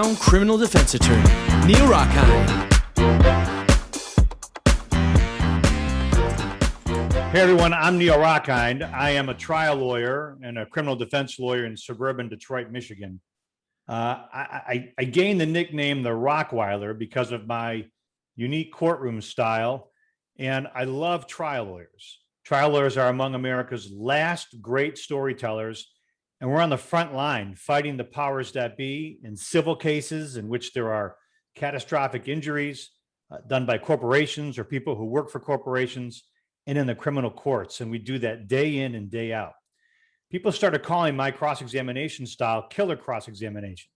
renowned criminal defense attorney, Neil Rockheim. Hey everyone, I'm Neil Rockhind. I am a trial lawyer and a criminal defense lawyer in suburban Detroit, Michigan. I gained the nickname the Rockweiler because of my unique courtroom style, and I love trial lawyers. Trial lawyers are among America's last great storytellers, and we're on the front line fighting the powers that be in civil cases in which there are catastrophic injuries done by corporations or people who work for corporations, and in the criminal courts. And we do that day in and day out. People started calling my cross-examination style killer cross-examination.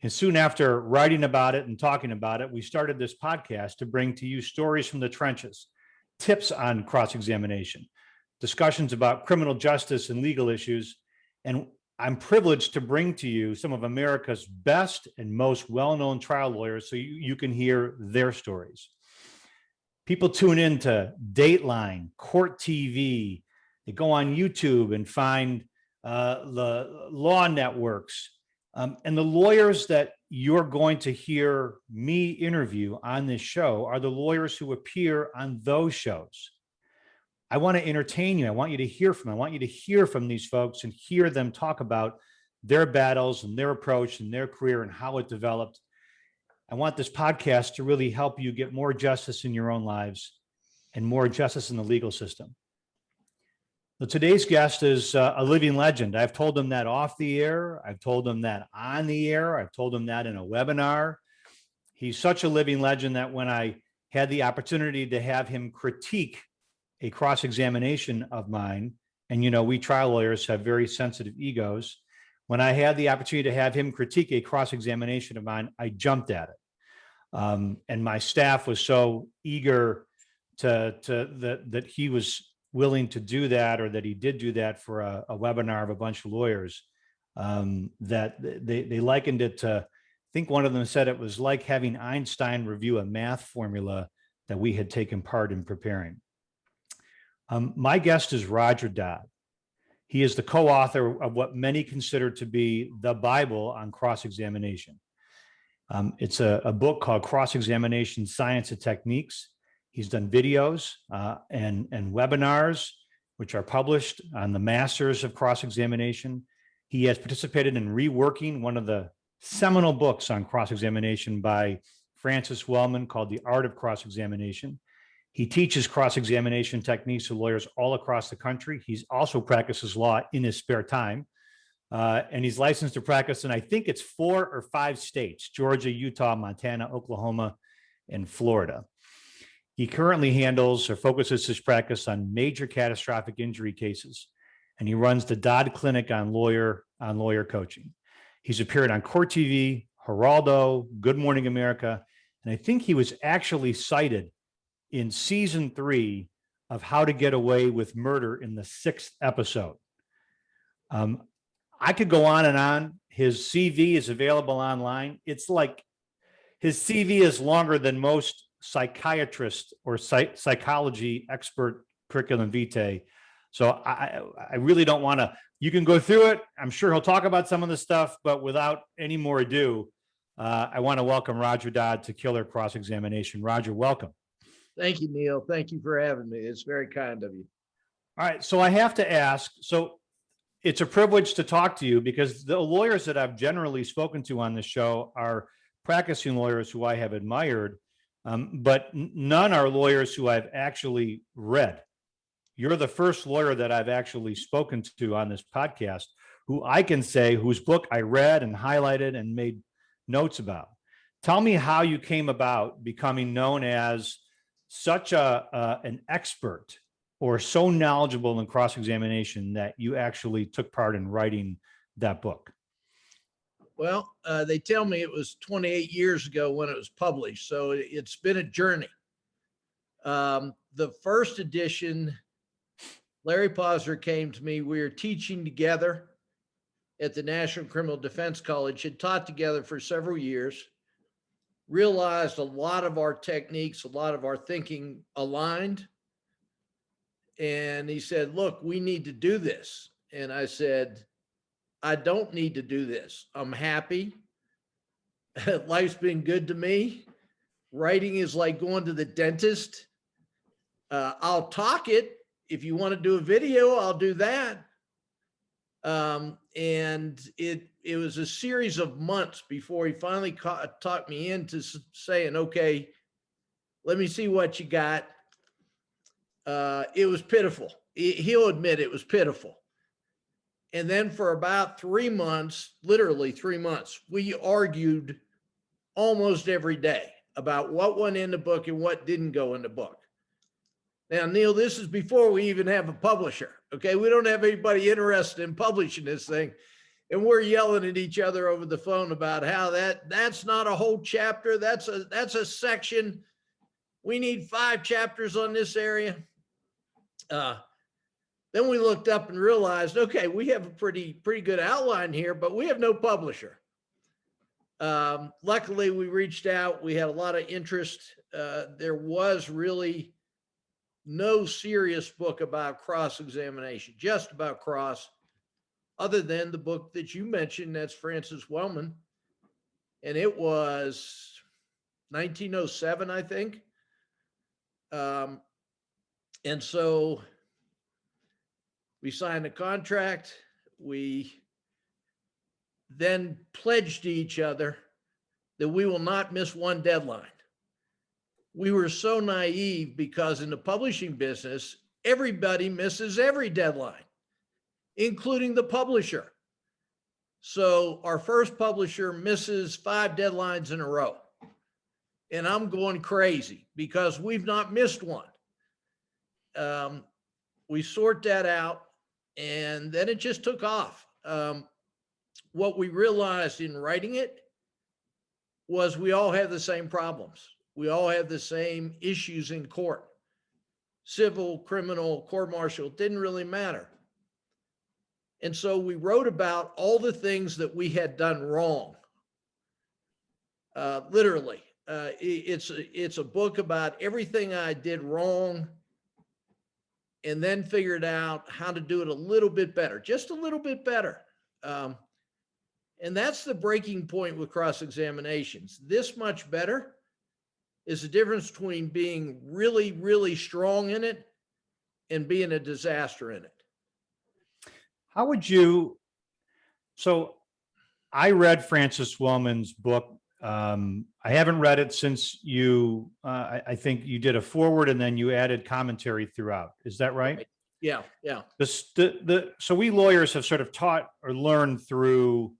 And soon after writing about it and talking about it, we started this podcast to bring to you stories from the trenches, tips on cross-examination, discussions about criminal justice and legal issues. And I'm privileged to bring to you some of America's best and most well-known trial lawyers so you can hear their stories. People tune in to Dateline, Court TV. They go on YouTube and find the law networks. And the lawyers that you're going to hear me interview on this show are the lawyers who appear on those shows. I want to entertain you. I want you to hear from them. I want you to hear from these folks and hear them talk about their battles and their approach and their career and how it developed. I want this podcast to really help you get more justice in your own lives and more justice in the legal system. So today's guest is a living legend. I've told them that off the air. I've told them that on the air. I've told them that in a webinar. He's such a living legend that when I had the opportunity to have him critique a cross-examination of mine, and we trial lawyers have very sensitive egos. When I had the opportunity to have him critique a cross-examination of mine, I jumped at it. And my staff was so eager that he was willing to do that, or that he did do that for a webinar of a bunch of lawyers, that they likened it to, I think one of them said it was like having Einstein review a math formula that we had taken part in preparing. My guest is Roger Dodd. He is the co-author of what many consider to be the Bible on cross-examination. It's a book called Cross-Examination Science and Techniques. He's done videos and webinars, which are published on the masters of cross-examination. He has participated in reworking one of the seminal books on cross-examination by Francis Wellman called The Art of Cross-Examination. He teaches cross-examination techniques to lawyers all across the country. He also practices law in his spare time. And he's licensed to practice in, I think it's 4 or 5 states: Georgia, Utah, Montana, Oklahoma, and Florida. He currently handles or focuses his practice on major catastrophic injury cases, and he runs the Dodd Clinic on lawyer coaching. He's appeared on Court TV, Geraldo, Good Morning America, and I think he was actually cited in season 3 of How to Get Away with Murder in the 6th episode. I could go on and on. His CV is available online. It's like his CV is longer than most psychiatrists or psychology expert curriculum vitae. So I really don't want to, you can go through it. I'm sure he'll talk about some of the stuff, but without any more ado, I want to welcome Roger Dodd to Killer Cross-Examination. Roger, welcome. Thank you, Neil. Thank you for having me. It's very kind of you. All right. So I have to ask, so it's a privilege to talk to you because the lawyers that I've generally spoken to on this show are practicing lawyers who I have admired, but none are lawyers who I've actually read. You're the first lawyer that I've actually spoken to on this podcast who I can say whose book I read and highlighted and made notes about. Tell me how you came about becoming known as such an expert or so knowledgeable in cross-examination that you actually took part in writing that book. Well, they tell me it was 28 years ago when it was published, so it's been a journey. The first edition, Larry Pozner came to me. We were teaching together at the National Criminal Defense College, had taught together for several years, realized a lot of our techniques, a lot of our thinking aligned. And he said, look, we need to do this. And I said, I don't need to do this. I'm happy. Life's been good to me. Writing is like going to the dentist. I'll talk it. If you want to do a video, I'll do that. And it was a series of months before he finally talked me into saying, okay, let me see what you got. It was pitiful. He'll admit it was pitiful. And then for about 3 months, literally 3 months, we argued almost every day about what went in the book and what didn't go in the book. Now, Neil, this is before we even have a publisher. Okay. We don't have anybody interested in publishing this thing. And we're yelling at each other over the phone about how that's not a whole chapter. That's a section. We need 5 chapters on this area. Then we looked up and realized, okay, we have a pretty good outline here, but we have no publisher. Luckily, we reached out. We had a lot of interest. There was really no serious book about cross-examination, just about cross, other than the book that you mentioned, that's Francis Wellman. And it was 1907, I think. And so we signed a contract. We then pledged to each other that we will not miss one deadline. We were so naive because in the publishing business, everybody misses every deadline, including the publisher. So our first publisher misses 5 deadlines in a row. And I'm going crazy because we've not missed one. We sort that out, and then it just took off. What we realized in writing it was we all have the same problems. We all have the same issues in court. Civil, criminal, court-martial, didn't really matter. And so we wrote about all the things that we had done wrong. Literally, it's a book about everything I did wrong, and then figured out how to do it a little bit better, just a little bit better. And that's the breaking point with cross-examinations. This much better is the difference between being really, really strong in it and being a disaster in it. How would you, so I read Francis Wellman's book. I haven't read it since you, I think you did a foreword and then you added commentary throughout. Is that right? Yeah, yeah. So we lawyers have sort of taught or learned through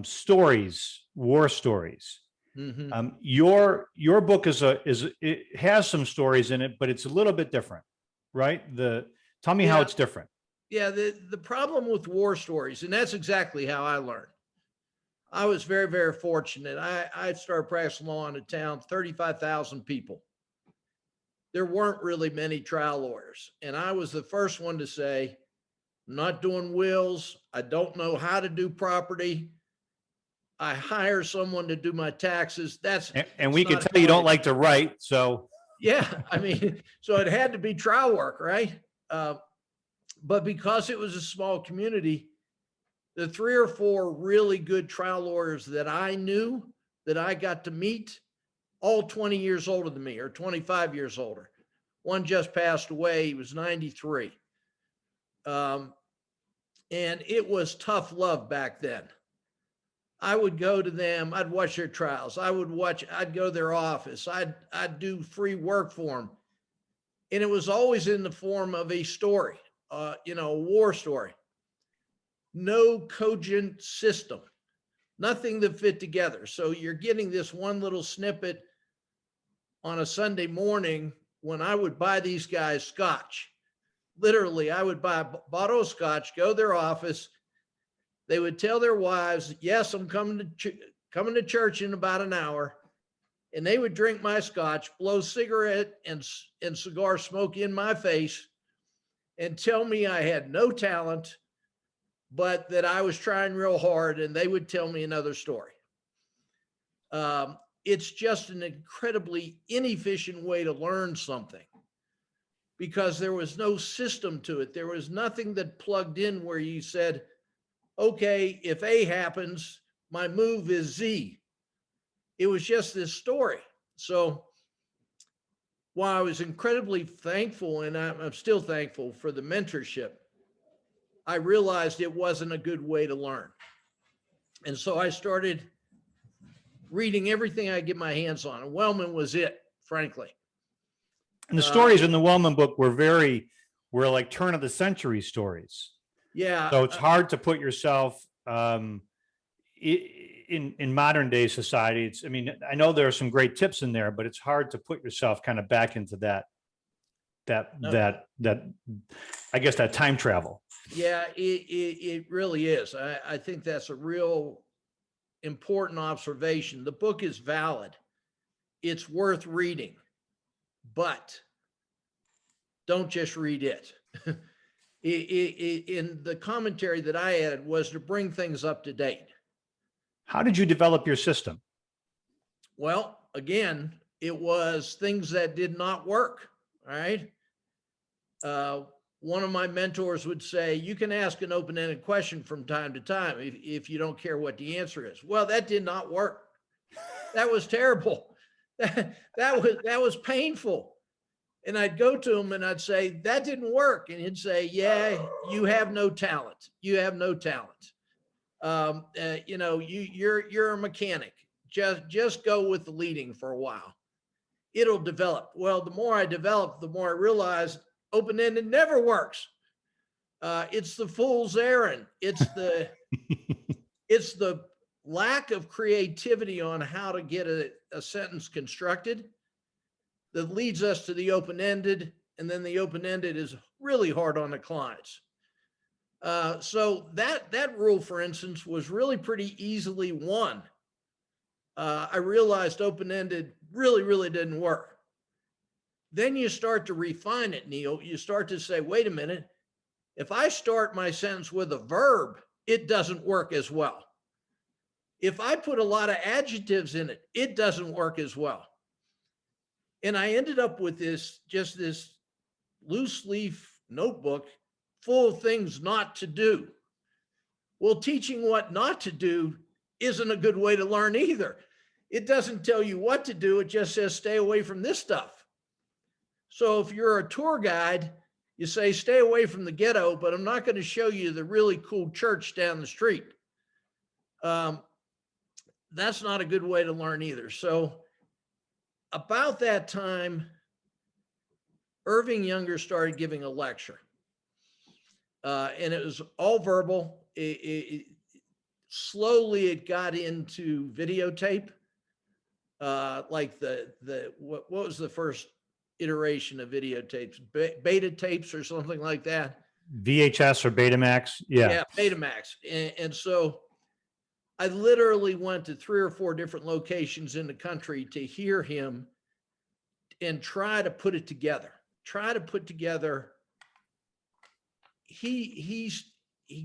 stories, war stories. Mm-hmm. Your book it has some stories in it, but it's a little bit different, right? Tell me how it's different. Yeah, the problem with war stories, and that's exactly how I learned. I was very, very fortunate. I started practicing law in a town, 35,000 people. There weren't really many trial lawyers. And I was the first one to say, I'm not doing wills. I don't know how to do property. I hire someone to do my taxes. And we can tell you don't like to write. So yeah, I mean, so it had to be trial work, right? But because it was a small community, the 3 or 4 really good trial lawyers that I knew, that I got to meet, all 20 years older than me or 25 years older. One just passed away. He was 93. And it was tough love back then. I would go to them. I'd watch their trials. I'd go to their office. I'd do free work for them. And it was always in the form of a story, a war story. No cogent system, nothing that fit together. So you're getting this one little snippet on a Sunday morning when I would buy these guys scotch. Literally, I would buy a bottle of scotch, go to their office. They would tell their wives, yes, I'm coming to church in about an hour. And they would drink my scotch, blow cigarette and cigar smoke in my face and tell me I had no talent, but that I was trying real hard, and they would tell me another story. It's just an incredibly inefficient way to learn something because there was no system to it. There was nothing that plugged in where you said, okay, if A happens, my move is Z. it was just this story. So while I was incredibly thankful, and I'm still thankful for the mentorship, I realized it wasn't a good way to learn. And so I started reading everything I get my hands on. And Wellman was it, frankly. And the stories in the Wellman book were like turn of the century stories. Yeah. So it's hard to put yourself in modern day society. I mean, I know there are some great tips in there, but it's hard to put yourself kind of back into that I guess that time travel. Yeah, it really is. I think that's a real important observation. The book is valid. It's worth reading, but don't just read it. In the commentary that I added was to bring things up to date. How did you develop your system? Well, again, it was things that did not work. All right. One of my mentors would say, you can ask an open-ended question from time to time if you don't care what the answer is. Well, that did not work. That was terrible. That was painful. And I'd go to him and I'd say, that didn't work. And he'd say, yeah, you have no talent. You have no talent. You know, you're a mechanic. Just go with the leading for a while. It'll develop. Well, the more I developed, the more I realized open-ended never works. It's the fool's errand. It's the lack of creativity on how to get a sentence constructed that leads us to the open-ended, and then the open-ended is really hard on the clients. So that rule, for instance, was really pretty easily won. I realized open-ended really didn't work. Then you start to refine it, Neil. You start to say, wait a minute, if I start my sentence with a verb, it doesn't work as well. If I put a lot of adjectives in it, it doesn't work as well. And I ended up with this loose leaf notebook full of things not to do. Well, teaching what not to do isn't a good way to learn either. It doesn't tell you what to do. It just says, stay away from this stuff. So if you're a tour guide, you say, stay away from the ghetto, but I'm not going to show you the really cool church down the street. That's not a good way to learn either. So about that time, Irving Younger started giving a lecture. And it was all verbal. Slowly it got into videotape. Like what was the first iteration of videotapes? Beta tapes or something like that? VHS or Betamax? Yeah, Betamax. And so I literally went to 3 or 4 different locations in the country to hear him and try to put it together. He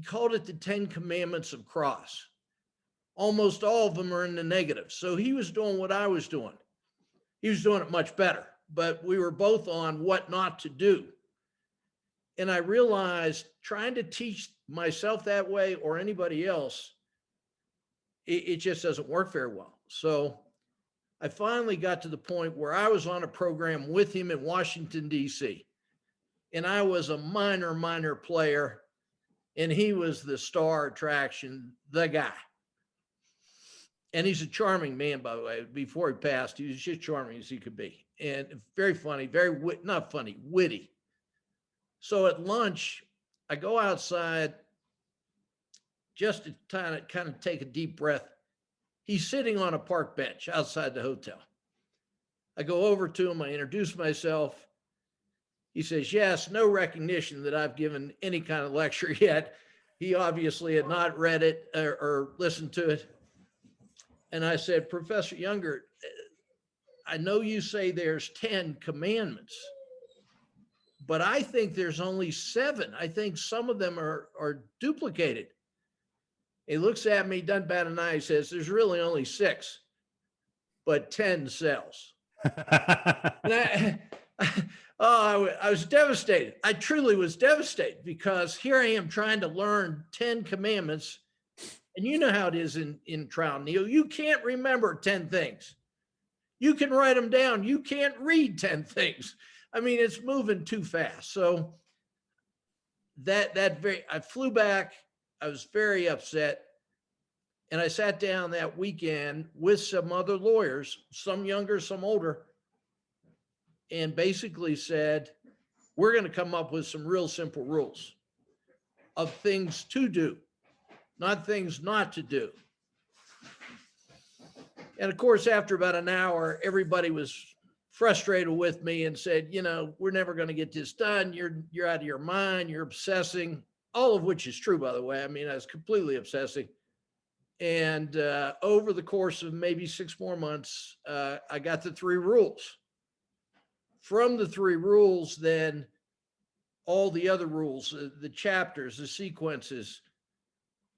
called it the 10 Commandments of Cross. Almost all of them are in the negative. So he was doing what I was doing. He was doing it much better, but we were both on what not to do. And I realized trying to teach myself that way or anybody else, it just doesn't work very well. So I finally got to the point where I was on a program with him in Washington, D.C. And I was a minor player, and he was the star attraction, the guy. And he's a charming man, by the way. Before he passed, he was just charming as he could be. And very funny, not funny, witty. So at lunch, I go outside just to kind of take a deep breath. He's sitting on a park bench outside the hotel. I go over to him. I introduce myself. He says, yes, no recognition that I've given any kind of lecture yet. He obviously had not read it or listened to it. And I said, Professor Younger, I know you say there's 10 commandments, but I think there's only 7. I think some of them are duplicated. He looks at me, doesn't bat an eye, he says, there's really only 6, but 10 sells. And I was devastated. I truly was devastated because here I am trying to learn 10 commandments And you know how it is in trial, Neil. You can't remember 10 things. You can write them down. You can't read 10 things. I mean, it's moving too fast. So I flew back. I was very upset. And I sat down that weekend with some other lawyers, some younger, some older, and basically said, we're going to come up with some real simple rules of things to do, not things not to do. And of course, after about an hour, everybody was frustrated with me and said, we're never going to get this done. You're out of your mind. You're obsessing, all of which is true, by the way. I mean, I was completely obsessing. And over the course of maybe 6 more months, I got the 3 rules. From the 3 rules, then all the other rules, the chapters, the sequences,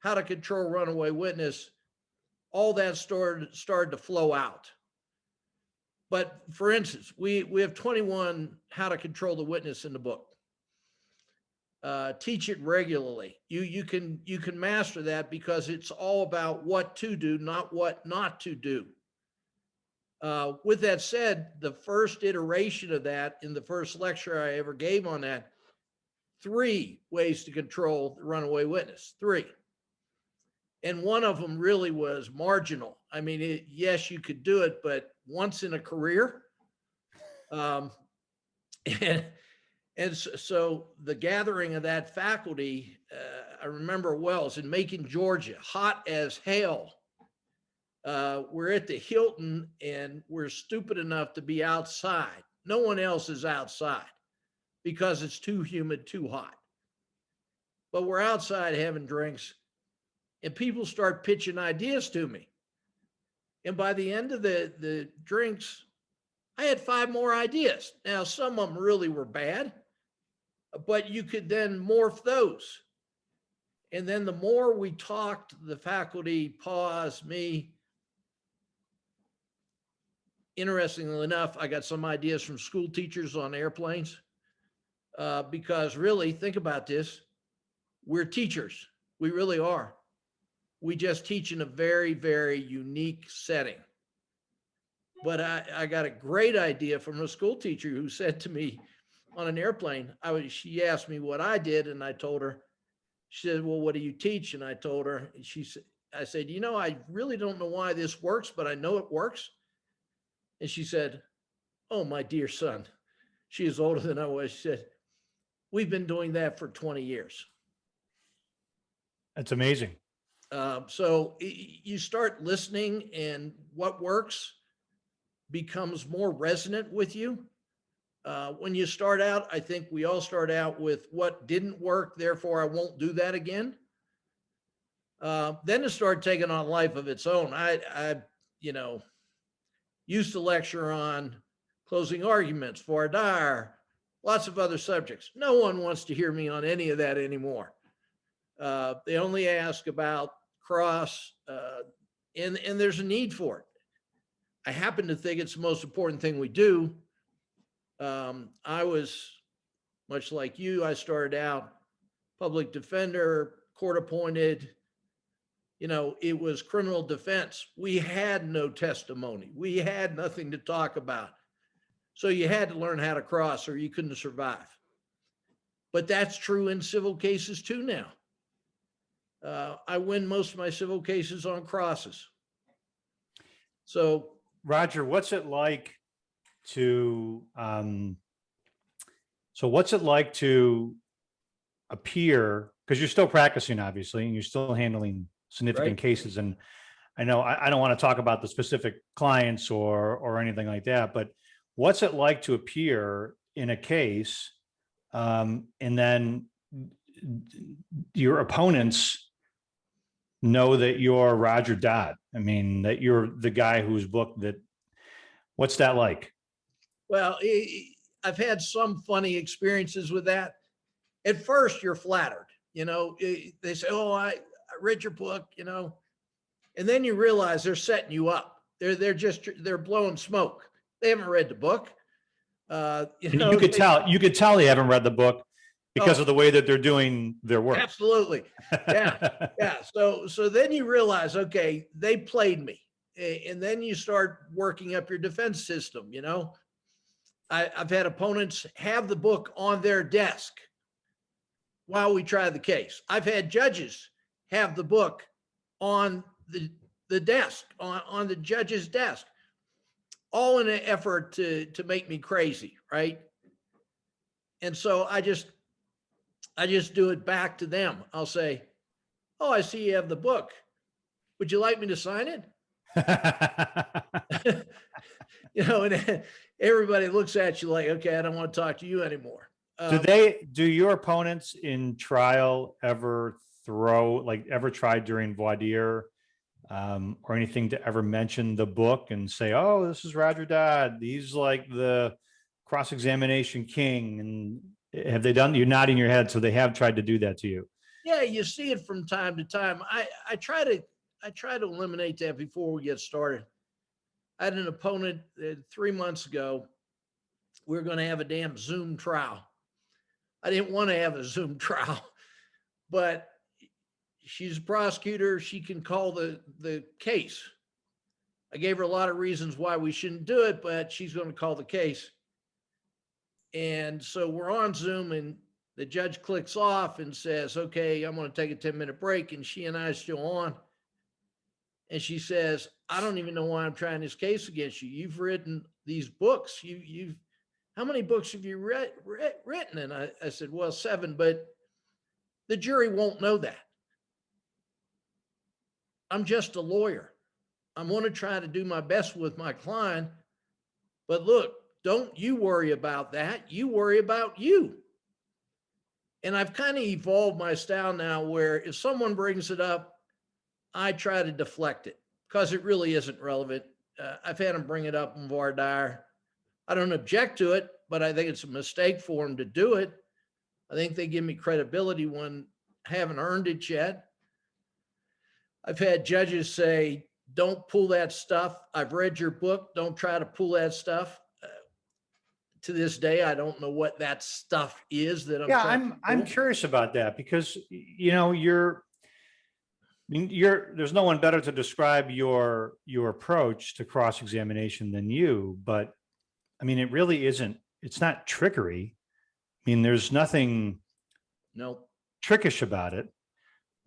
how to control runaway witness, all that started to flow out. But for instance, we have 21 how to control the witness in the book. Teach it regularly. You can master that because it's all about what to do, not what not to do. With that said, the first iteration of that in the first lecture I ever gave on that, 3 ways to control the runaway witness, 3. And one of them really was marginal. I mean, yes, you could do it, but once in a career. And so the gathering of that faculty, I remember well, is in Macon, Georgia, hot as hell. We're at the Hilton and we're stupid enough to be outside. No one else is outside because it's too humid, too hot. But we're outside having drinks and people start pitching ideas to me. And by the end of the drinks, I had 5 more ideas. Now, some of them really were bad, but you could then morph those. And then the more we talked, the faculty, paused, me. Interestingly enough, I got some ideas from school teachers on airplanes because really, think about this. We're teachers. We really are. We just teach in a very, very unique setting. But I got a great idea from a school teacher who said to me on an airplane, she asked me what I did, and I told her. She said, well, what do you teach? And I told her, I said, I really don't know why this works, but I know it works. And she said, oh, my dear son, she is older than I was. She said, we've been doing that for 20 years. That's amazing. So you start listening and what works becomes more resonant with you. When you start out, I think we all start out with what didn't work, therefore I won't do that again. Then it started taking on life of its own. I used to lecture on closing arguments, voir dire, lots of other subjects. No one wants to hear me on any of that anymore. They only ask about cross, and there's a need for it. I happen to think it's the most important thing we do. I was much like you. I started out public defender, court appointed. It was criminal defense. We had no testimony. We had nothing to talk about. So you had to learn how to cross or you couldn't survive. But that's true in civil cases too now. I win most of my civil cases on crosses. So, Roger, what's it like to appear, because you're still practicing, obviously, and you're still handling significant cases. And I know I don't want to talk about the specific clients or anything like that, but what's it like to appear in a case and then your opponents know that you're Roger Dodd? I mean, that you're the guy whose book what's that like? Well, I've had some funny experiences with that. At first, you're flattered. They say, "Oh, I read your book," and then you realize they're setting you up. They're blowing smoke. They haven't read the book. You could tell they haven't read the book because of the way that they're doing their work. Absolutely. Yeah. Yeah. So then you realize, okay, they played me. And then you start working up your defense system. I've had opponents have the book on their desk while we try the case. I've had judges have the book on the desk, on the judge's desk, all in an effort to make me crazy, right? And so I just do it back to them. I'll say, "Oh, I see you have the book. Would you like me to sign it?" And everybody looks at you like, "Okay, I don't want to talk to you anymore." Do your opponents in trial ever try during voir dire or anything to ever mention the book and say, "Oh, this is Roger Dodd. He's like the cross-examination king"? And have they done? You're nodding your head, so they have tried to do that to you. Yeah, you see it from time to time. I try to eliminate that before we get started. I had an opponent 3 months ago. We were going to have a damn Zoom trial. I didn't want to have a Zoom trial, but she's a prosecutor. She can call the case. I gave her a lot of reasons why we shouldn't do it, but she's going to call the case. And so we're on Zoom, and the judge clicks off and says, "Okay, I'm going to take a 10-minute break." And she and I are still on. And she says, "I don't even know why I'm trying this case against you. You've written these books. How many books have you written?" And I said, "Well, 7, but the jury won't know that. I'm just a lawyer. I'm going to try to do my best with my client. But look, don't you worry about that. You worry about you." And I've kind of evolved my style now where if someone brings it up, I try to deflect it because it really isn't relevant. I've had them bring it up in voir dire. I don't object to it, but I think it's a mistake for them to do it. I think they give me credibility when I haven't earned it yet. I've had judges say, "Don't pull that stuff. I've read your book. Don't try to pull that stuff." To this day, I don't know what that stuff is that I'm curious about that because there's no one better to describe your approach to cross-examination than you, but I mean, it really isn't, it's not trickery. I mean, there's nothing trickish about it.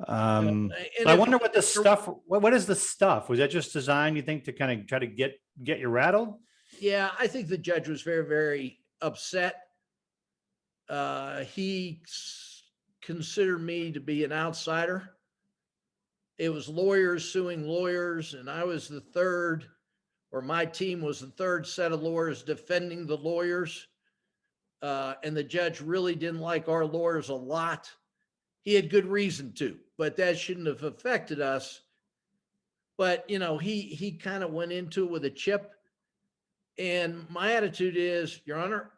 I wonder what the stuff, what is the stuff? Was that just designed, you think, to kind of try to get you rattled? Yeah, I think the judge was very, very upset. He considered me to be an outsider. It was lawyers suing lawyers, and I was the third, or my team was the third set of lawyers defending the lawyers. And the judge really didn't like our lawyers a lot. He had good reason to, but that shouldn't have affected us. But, he kind of went into it with a chip. And my attitude is, Your Honor,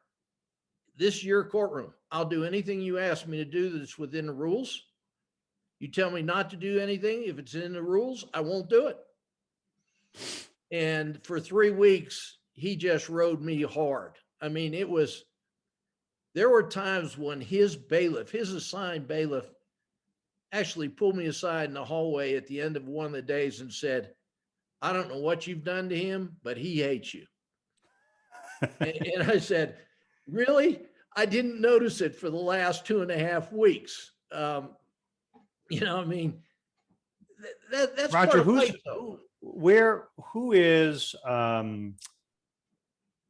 this is your courtroom. I'll do anything you ask me to do that's within the rules. You tell me not to do anything, if it's in the rules, I won't do it. And for 3 weeks, he just rode me hard. I mean, there were times when his assigned bailiff, actually pulled me aside in the hallway at the end of one of the days and said, "I don't know what you've done to him, but he hates you." And I said, "Really? I didn't notice it for the last 2.5 weeks." I mean, that's Roger, part of life, who is, I'm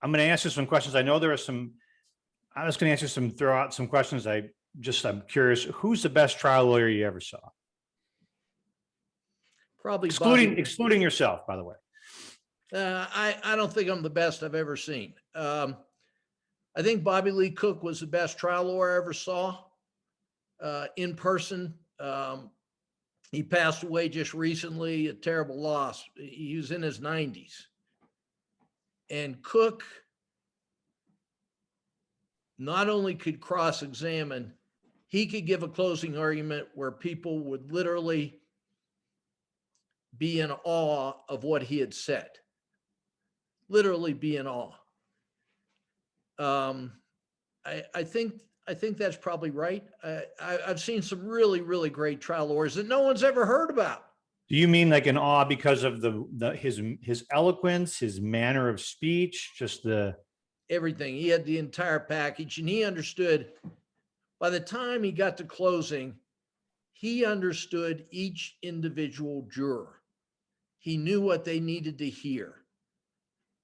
going to ask you some questions. I know there are some, I was going to ask you throw out some questions. I'm curious, who's the best trial lawyer you ever saw? Probably excluding yourself, by the way. I don't think I'm the best I've ever seen. I think Bobby Lee Cook was the best trial lawyer I ever saw in person. He passed away just recently, a terrible loss. He was in his 90s. And Cook not only could cross-examine, he could give a closing argument where people would literally be in awe of what he had said. Literally be in awe. I think I think that's probably right. I've seen some really, really great trial lawyers that no one's ever heard about. Do you mean like in awe because of his eloquence, his manner of speech, just the Everything. He had the entire package, and he understood. By the time he got to closing, he understood each individual juror. He knew what they needed to hear.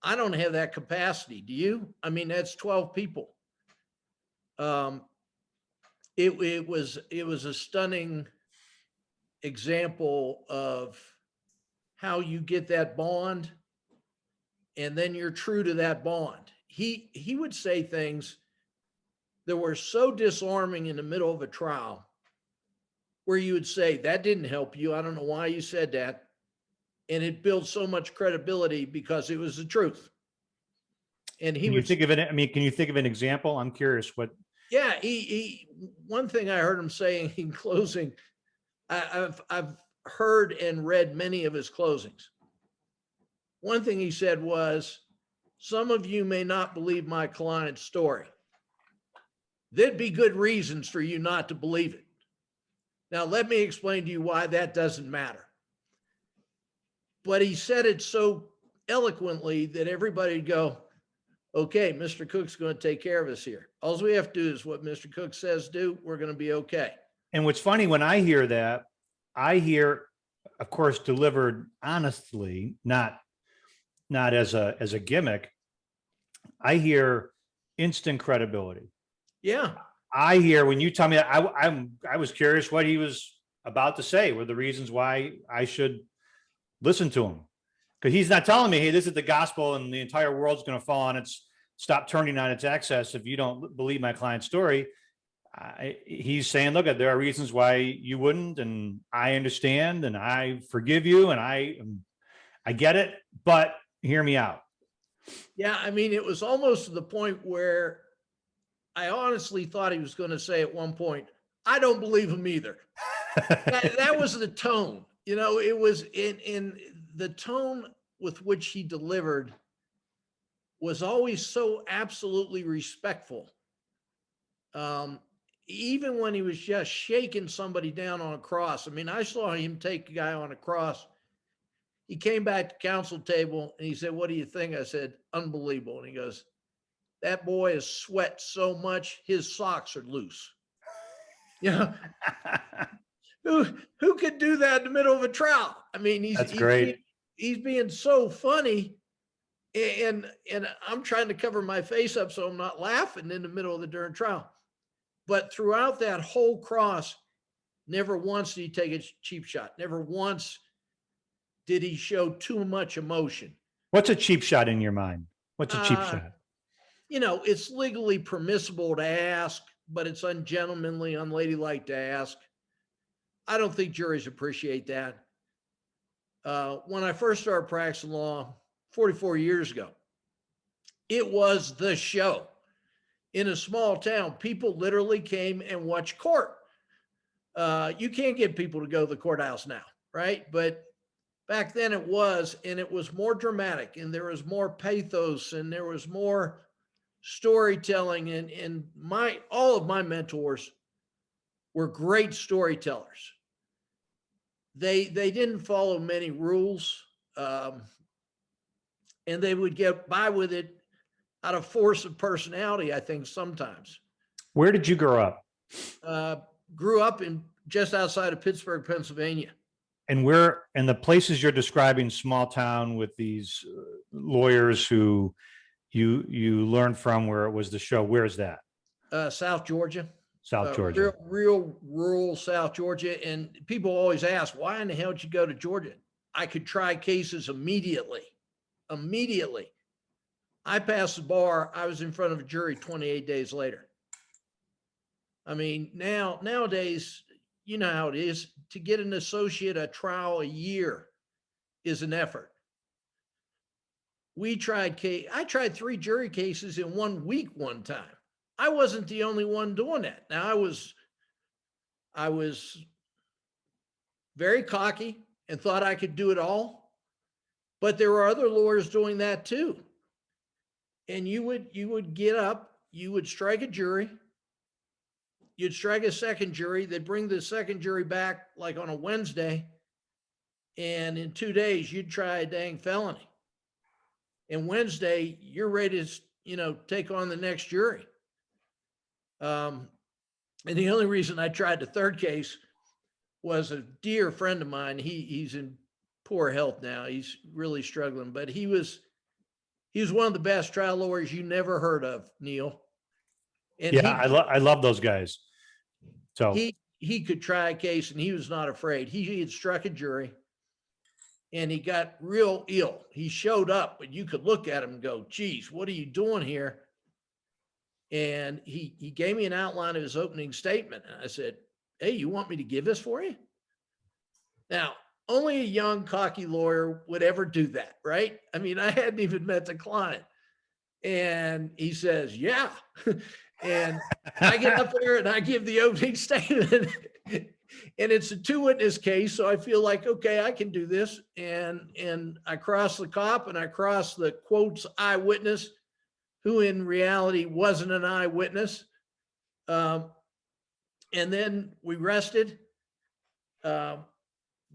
I don't have that capacity. Do you? I mean, that's 12 people. It was a stunning example of how you get that bond, and then you're true to that bond. He would say things that were so disarming in the middle of a trial, where you would say, that didn't help you. I don't know why you said that. And it built so much credibility because it was the truth. And he can you would think of it? I mean, can you think of an example? I'm curious what. Yeah, one thing I heard him saying in closing, I've heard and read many of his closings. One thing he said was, some of you may not believe my client's story. There'd be good reasons for you not to believe it. Now, let me explain to you why that doesn't matter. But he said it so eloquently that everybody would go, okay, Mr. Cook's going to take care of us here. All we have to do is what Mr. Cook says do. We're going to be okay. And what's funny, when I hear that, I hear, of course, delivered honestly, not as a gimmick. I hear instant credibility. Yeah. I hear when you tell me that, I was curious what he was about to say were the reasons why I should listen to him. Because he's not telling me, hey, this is the gospel and the entire world's going to fall on its, stop turning on its axis if you don't believe my client's story. He's saying, look, there are reasons why you wouldn't, and I understand, and I forgive you, and I get it, but hear me out. Yeah, I mean, it was almost to the point where I honestly thought he was going to say at one point, I don't believe him either. that was the tone. You know, it was in the tone with which he delivered was always so absolutely respectful. Even when he was just shaking somebody down on a cross. I mean, I saw him take a guy on a cross. He came back to counsel table and he said, what do you think? I said, unbelievable. And he goes, that boy has sweat so much, his socks are loose. You know, who could do that in the middle of a trial? I mean, That's great. He's being so funny, and I'm trying to cover my face up so I'm not laughing in the middle of the darn trial. But throughout that whole cross, never once did he take a cheap shot. Never once did he show too much emotion. What's a cheap shot in your mind? What's a cheap shot? You know, it's legally permissible to ask, but it's ungentlemanly, unladylike to ask. I don't think juries appreciate that. When I first started practicing law 44 years ago, it was the show. In a small town, people literally came and watched court. You can't get people to go to the courthouse now, right? But back then it was, and it was more dramatic, and there was more pathos, and there was more storytelling, and all of my mentors were great storytellers. They didn't follow many rules, and they would get by with it out of force of personality, I think, sometimes. Where did you grow up? Grew up in just outside of Pittsburgh, Pennsylvania. And the places you're describing, small town with these lawyers who you learned from, where it was the show, where is that? South Georgia. South Georgia. Real rural South Georgia. And people always ask, why in the hell did you go to Georgia? I could try cases immediately. I passed the bar. I was in front of a jury 28 days later. I mean, nowadays, you know how it is. To get an associate a trial a year is an effort. I tried 3 jury cases in 1 week one time. I wasn't the only one doing that. Now I was very cocky and thought I could do it all, but there were other lawyers doing that too. And you would get up, you would strike a jury, you'd strike a second jury. They'd bring the second jury back like on a Wednesday. And in 2 days, you'd try a dang felony. And Wednesday, you're ready to, take on the next jury. And the only reason I tried the third case was a dear friend of mine. He's in poor health now. He's really struggling, but he was one of the best trial lawyers you never heard of, Neil. And yeah, I love those guys. So he could try a case and he was not afraid. He had struck a jury and he got real ill. He showed up, but you could look at him and go, geez, what are you doing here? And he gave me an outline of his opening statement. And I said, hey, you want me to give this for you? Now, only a young, cocky lawyer would ever do that, right? I mean, I hadn't even met the client. And he says, yeah. And I get up there and I give the opening statement. And it's a 2-witness case. So I feel like, okay, I can do this. And I cross the cop and I cross the quotes eyewitness, who in reality wasn't an eyewitness. And then we rested.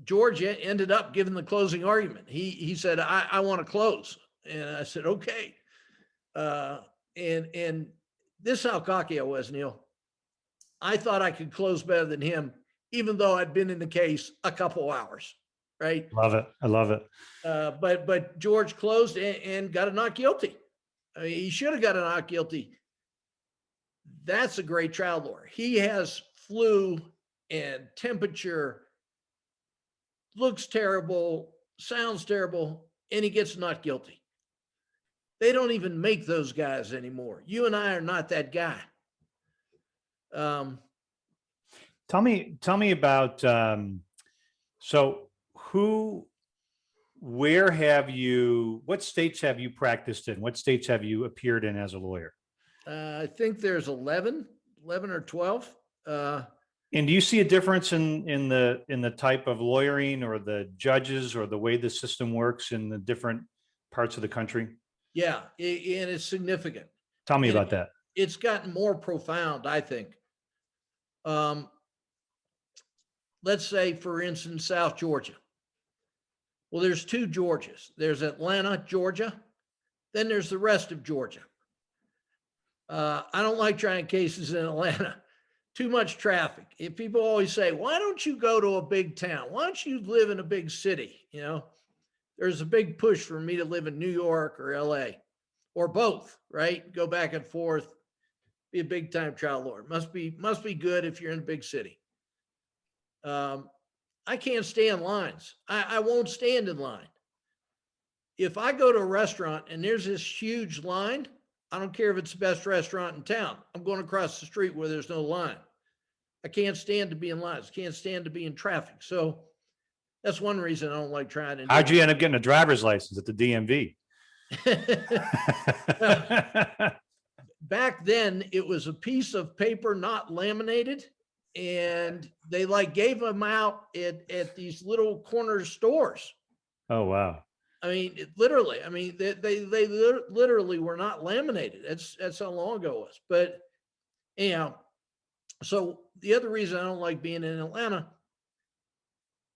Georgia ended up giving the closing argument. He said, I want to close. And I said, okay. And this is how cocky I was, Neil. I thought I could close better than him, even though I'd been in the case a couple hours, right? love it. I love it. But George closed and got a not guilty. I mean, he should have got a not guilty. That's a great trial lawyer. He has flu and temperature, looks terrible, sounds terrible, and he gets not guilty. They don't even make those guys anymore. You and I are not that guy. Tell me about, so what states have you practiced in? What states have you appeared in as a lawyer? I think there's 11 or 12. And do you see a difference in the type of lawyering or the judges or the way the system works in the different parts of the country? Yeah, and it's significant. Tell me about that. It's gotten more profound, I think. Let's say, for instance, South Georgia. Well, there's 2 Georgias. There's Atlanta, Georgia. Then there's the rest of Georgia. I don't like trying cases in Atlanta. Too much traffic. If people always say, why don't you go to a big town? Why don't you live in a big city? There's a big push for me to live in New York or LA or both, right? Go back and forth, be a big time trial lawyer. Must be good if you're in a big city. I can't stand lines. I won't stand in line. If I go to a restaurant and there's this huge line, I don't care if it's the best restaurant in town. I'm going across the street where there's no line. I can't stand to be in lines. Can't stand to be in traffic. So that's one reason I don't like trying to. How'd you end up getting a driver's license at the DMV? Back then, it was a piece of paper not laminated, and they gave them out at these little corner stores. Oh, wow. I mean, literally. I mean, they literally were not laminated. That's how long ago it was. But anyhow, so the other reason I don't like being in Atlanta,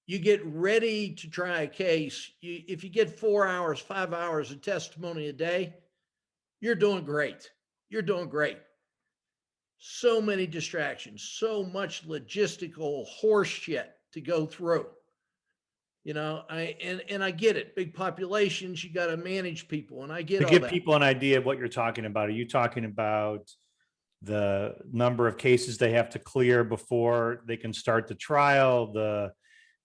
you get ready to try a case. If you get 4 hours, 5 hours of testimony a day, you're doing great. You're doing great. So many distractions, so much logistical horse shit to go through. I get it. Big populations, you got to manage people, and I get to all give that. people an idea of what you're talking about. Are you talking about the number of cases they have to clear before they can start the trial?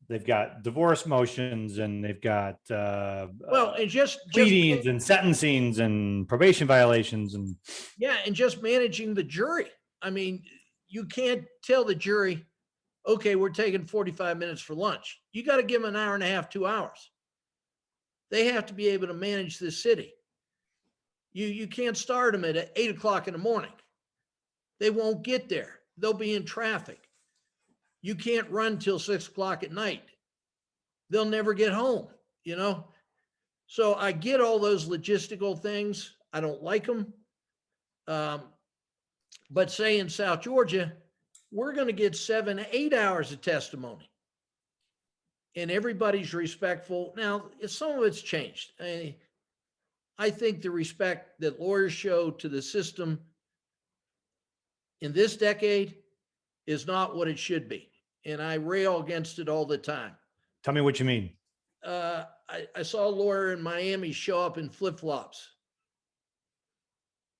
They've got divorce motions, and they've got and just pleadings and sentencings and probation violations, and and just managing the jury. I mean, you can't tell the jury, okay, we're taking 45 minutes for lunch. You got to give them an hour and a half, 2 hours. They have to be able to manage this city. You can't start them at 8 o'clock in the morning. They won't get there. They'll be in traffic. You can't run till 6 o'clock at night. They'll never get home, So I get all those logistical things. I don't like them. But say in South Georgia, we're going to get 7, 8 hours of testimony. And everybody's respectful. Now, some of it's changed. I think the respect that lawyers show to the system in this decade is not what it should be. And I rail against it all the time. Tell me what you mean. I saw a lawyer in Miami show up in flip-flops.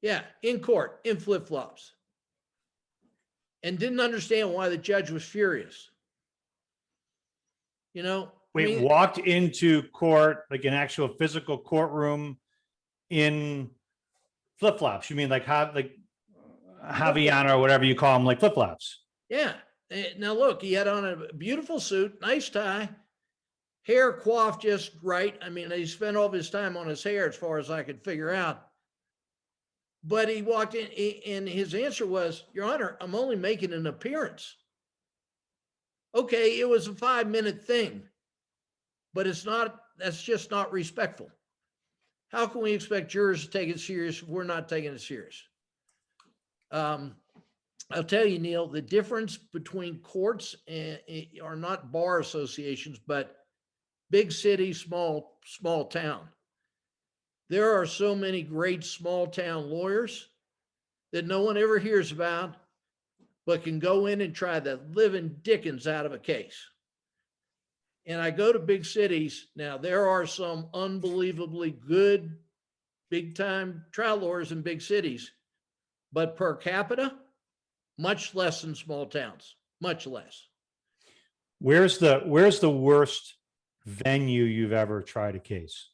Yeah, in court, in flip-flops. And didn't understand why the judge was furious. You know, Wait, walked into court, like an actual physical courtroom in flip-flops. You mean like Javiana or whatever you call them, like flip-flops? Yeah. Now look, he had on a beautiful suit, nice tie, hair coiffed just right. I mean, he spent all of his time on his hair as far as I could figure out. But he walked in and his answer was, Your Honor, I'm only making an appearance. Okay, it was a 5-minute thing, but that's just not respectful. How can we expect jurors to take it serious if we're not taking it serious? I'll tell you, Neil, the difference between courts are not bar associations, but big city, small town. There are so many great small town lawyers that no one ever hears about, but can go in and try the living dickens out of a case. And I go to big cities. Now, there are some unbelievably good, big time trial lawyers in big cities, but per capita, much less than small towns, much less. Where's the worst venue you've ever tried a case?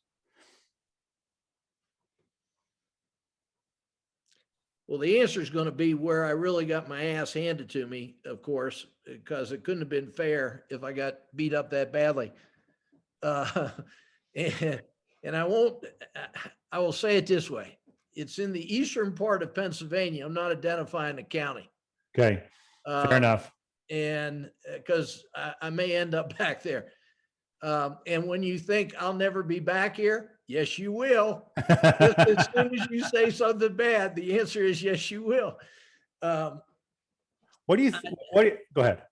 Well, the answer is going to be where I really got my ass handed to me, of course, because it couldn't have been fair if I got beat up that badly. And I will say it this way. It's in the eastern part of Pennsylvania. I'm not identifying the county. Okay, fair enough. And because I may end up back there. And when you think I'll never be back here, yes, you will. Just as soon as you say something bad, the answer is yes, you will. What do you go ahead.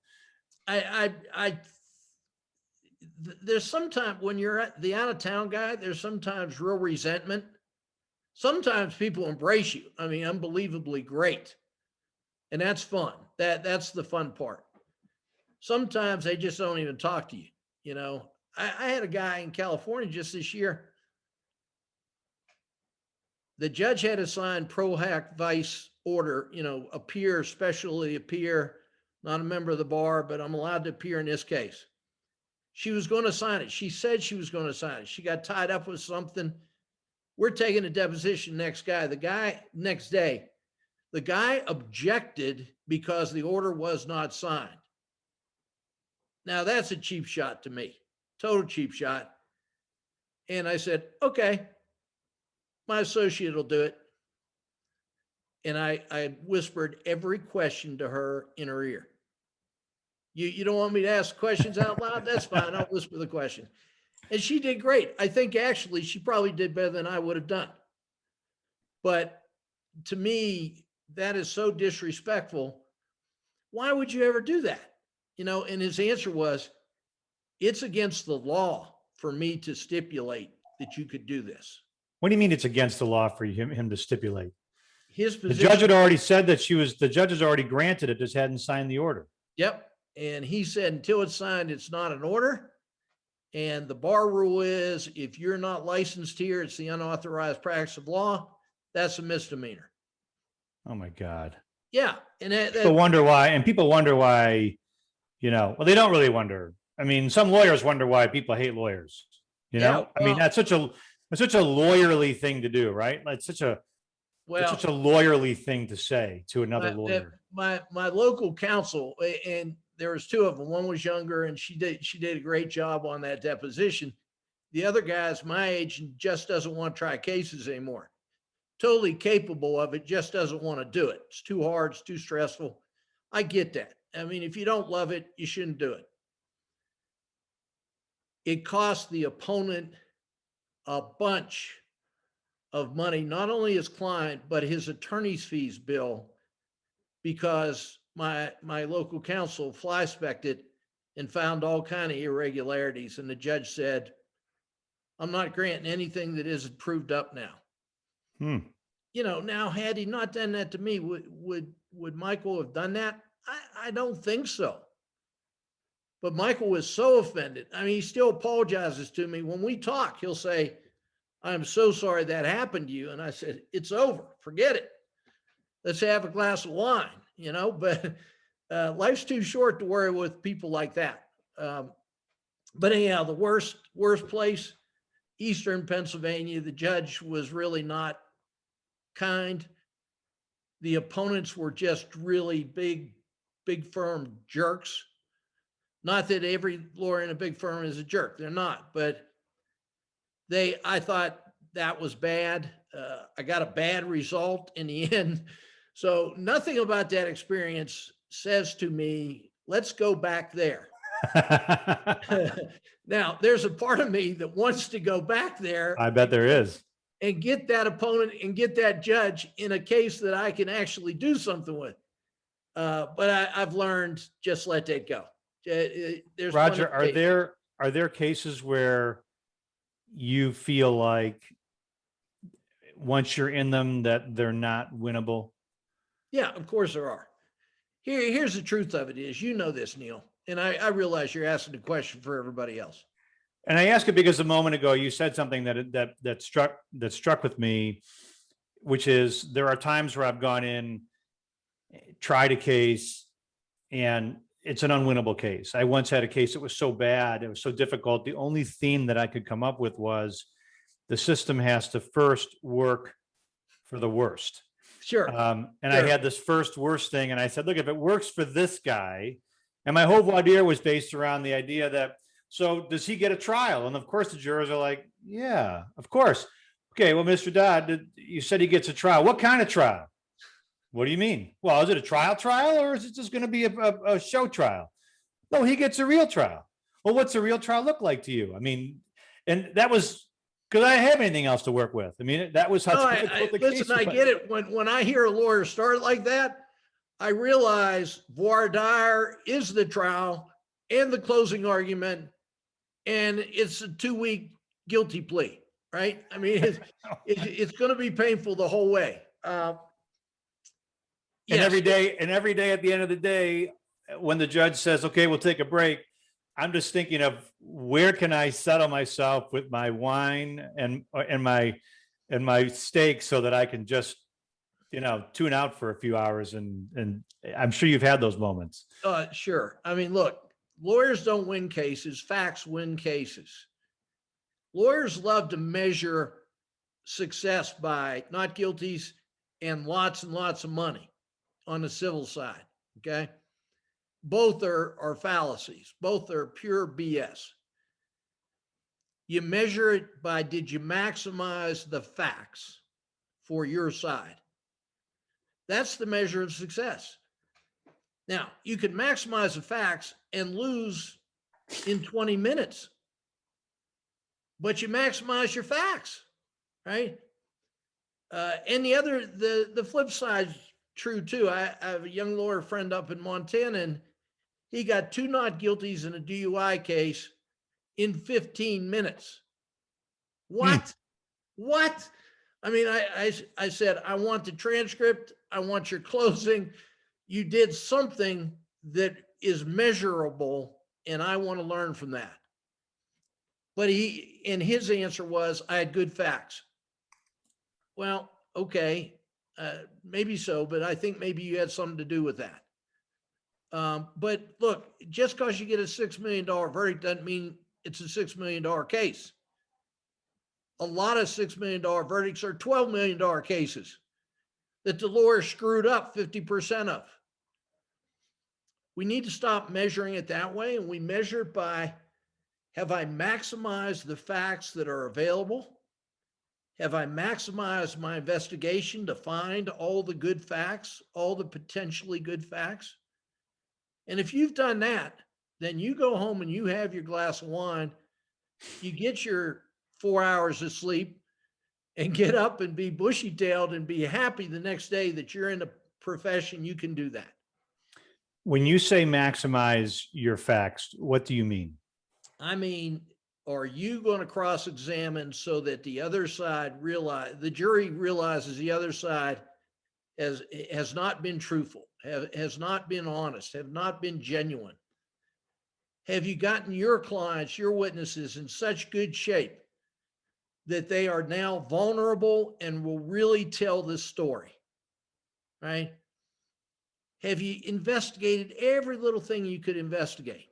There's sometimes when you're the out of town guy, there's sometimes real resentment. Sometimes people embrace you. I mean, unbelievably great. And that's fun. That's the fun part. Sometimes they just don't even talk to you. You know, I had a guy in California just this year. The judge had to sign pro hac vice order, you know, appear, specially appear, not a member of the bar, but I'm allowed to appear in this case. She was going to sign it. She said she was going to sign it. She got tied up with something. We're taking a deposition next day. The guy objected because the order was not signed. Now that's a cheap shot to me, total cheap shot. And I said, okay, my associate will do it. And I whispered every question to her in her ear. You don't want me to ask questions out loud? That's fine. I'll whisper the question. And she did great. I think actually she probably did better than I would have done. But to me, that is so disrespectful. Why would you ever do that? You know, and his answer was, it's against the law for me to stipulate that you could do this. What do you mean it's against the law for him to stipulate? His position, the judge had already said that the judge has already granted it, just hadn't signed the order. Yep. And he said, until it's signed, it's not an order. And the bar rule is, if you're not licensed here, it's the unauthorized practice of law. That's a misdemeanor. Oh my God. Yeah. And people wonder why, you know, well, they don't really wonder. I mean, some lawyers wonder why people hate lawyers, you know? Well, I mean, that's such a lawyerly thing to do, right? It's such a lawyerly thing to say to another lawyer. My local counsel, and there was two of them. One was younger, and she did a great job on that deposition. The other guy's my age and just doesn't want to try cases anymore. Totally capable of it, just doesn't want to do it. It's too hard, it's too stressful. I get that. I mean, if you don't love it, you shouldn't do it. It cost the opponent a bunch of money, not only his client, but his attorney's fees bill, because my local council fly-specked it and found all kind of irregularities. And the judge said, I'm not granting anything that isn't proved up now. You know, now, had he not done that to me, would Michael have done that? I don't think so. But Michael was so offended. I mean, he still apologizes to me. When we talk, he'll say, I'm so sorry that happened to you. And I said, it's over. Forget it. Let's have a glass of wine, you know, but life's too short to worry with people like that. But anyhow, the worst place, Eastern Pennsylvania, the judge was really not kind. The opponents were just really big firm jerks. Not that every lawyer in a big firm is a jerk. They're not, but I thought that was bad. I got a bad result in the end. So nothing about that experience says to me, let's go back there. Now, there's a part of me that wants to go back there. I bet there is. And get that opponent and get that judge in a case that I can actually do something with. But I've learned, just let that go. There's Roger, are there cases where you feel like once you're in them that they're not winnable? Yeah, of course there are. Here's the truth of it is, you know this, Neil, and I realize you're asking a question for everybody else. And I ask it because a moment ago you said something that struck with me, which is there are times where I've gone in, tried a case, and it's an unwinnable case. I once had a case that was so bad, it was so difficult. The only theme that I could come up with was the system has to first work for the worst. Sure. And I had this first worst thing, and I said, look, if it works for this guy, and my whole voir dire was based around the idea that, so does he get a trial? And of course the jurors are like, yeah, of course. Okay, well, Mr. Dodd, you said he gets a trial. What kind of trial? What do you mean? Well, is it a trial, or is it just going to be a show trial? No, he gets a real trial. Well, what's a real trial look like to you? I mean, and that was because I didn't have anything else to work with. I mean, that was how. No, listen, I get it. When I hear a lawyer start like that, I realize voir dire is the trial and the closing argument, and it's a 2-week guilty plea, right? I mean, it's going to be painful the whole way. And every day at the end of the day, when the judge says, okay, we'll take a break, I'm just thinking of where can I settle myself with my wine and my steak so that I can just, tune out for a few hours. And I'm sure you've had those moments. Sure. I mean, look, lawyers don't win cases. Facts win cases. Lawyers love to measure success by not guilties and lots of money on the civil side. Okay. Both are fallacies. Both are pure BS. You measure it by, did you maximize the facts for your side? That's the measure of success. Now, you can maximize the facts and lose in 20 minutes, but you maximize your facts, right? And the flip side is true too. I have a young lawyer friend up in Montana, and he got 2 not guilties in a DUI case in 15 minutes. What? What? I mean, I said, I want the transcript. I want your closing. You did something that is measurable, and I want to learn from that. But his answer was, I had good facts. Well, okay, maybe so, but I think maybe you had something to do with that. But look, just because you get a $6 million verdict doesn't mean it's a $6 million case. A lot of $6 million verdicts are $12 million cases that the lawyer screwed up 50% of. We need to stop measuring it that way, and we measure it by, have I maximized the facts that are available? Have I maximized my investigation to find all the good facts, all the potentially good facts? And if you've done that, then you go home and you have your glass of wine, you get your 4 hours of sleep, and get up and be bushy-tailed and be happy the next day that you're in a profession you can do that. When you say maximize your facts, what do you mean? I mean, are you going to cross-examine so that the other side the jury realizes the other side has not been truthful, has not been honest, have not been genuine? Have you gotten your clients, your witnesses in such good shape that they are now vulnerable and will really tell this story, right? Have you investigated every little thing you could investigate?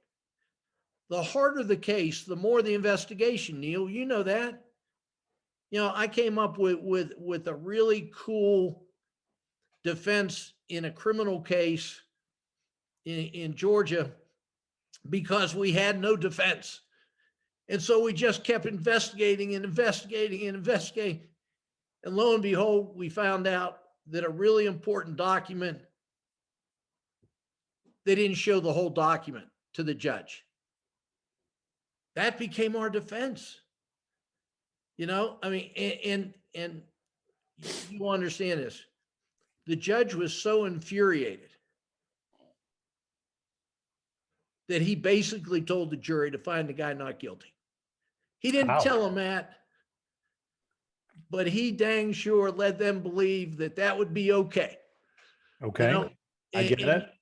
The harder the case, the more the investigation, Neil, you know that. You know, I came up with a really cool defense in a criminal case in Georgia because we had no defense. And so we just kept investigating and investigating and investigating. And lo and behold, we found out that a really important document, they didn't show the whole document to the judge. That became our defense. You know, I mean, and you understand this. The judge was so infuriated that he basically told the jury to find the guy not guilty. He didn't tell them that, but he dang sure led them believe that that would be okay. Okay. You know, I get that.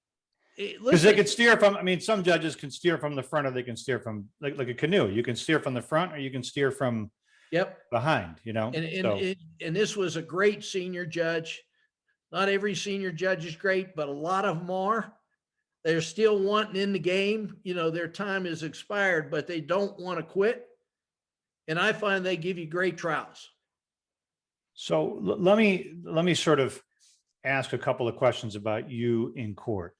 Because listen, they could steer from, I mean, some judges can steer from the front or they can steer from like a canoe. You can steer from the front or you can steer from yep. behind, you know? And this was a great senior judge. Not every senior judge is great, but a lot of them are. They're still wanting in the game. You know, their time is expired, but they don't want to quit. And I find they give you great trials. So let me sort of ask a couple of questions about you in court.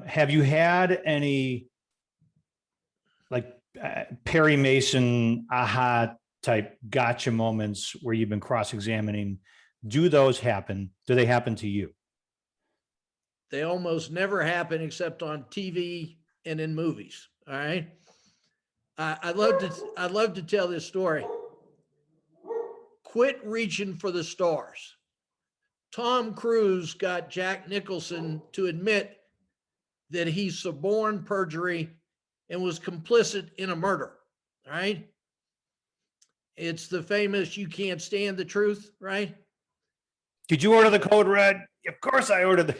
Have you had any like Perry Mason aha type gotcha moments where you've been cross-examining? Do those happen? Do they happen to you? They almost never happen except on TV and in movies. All right. I'd love to tell this story. Quit reaching for the stars. Tom Cruise got Jack Nicholson to admit that he suborned perjury and was complicit in a murder. All right. It's the famous, you can't stand the truth, right? Did you order the code red? Of course I ordered the,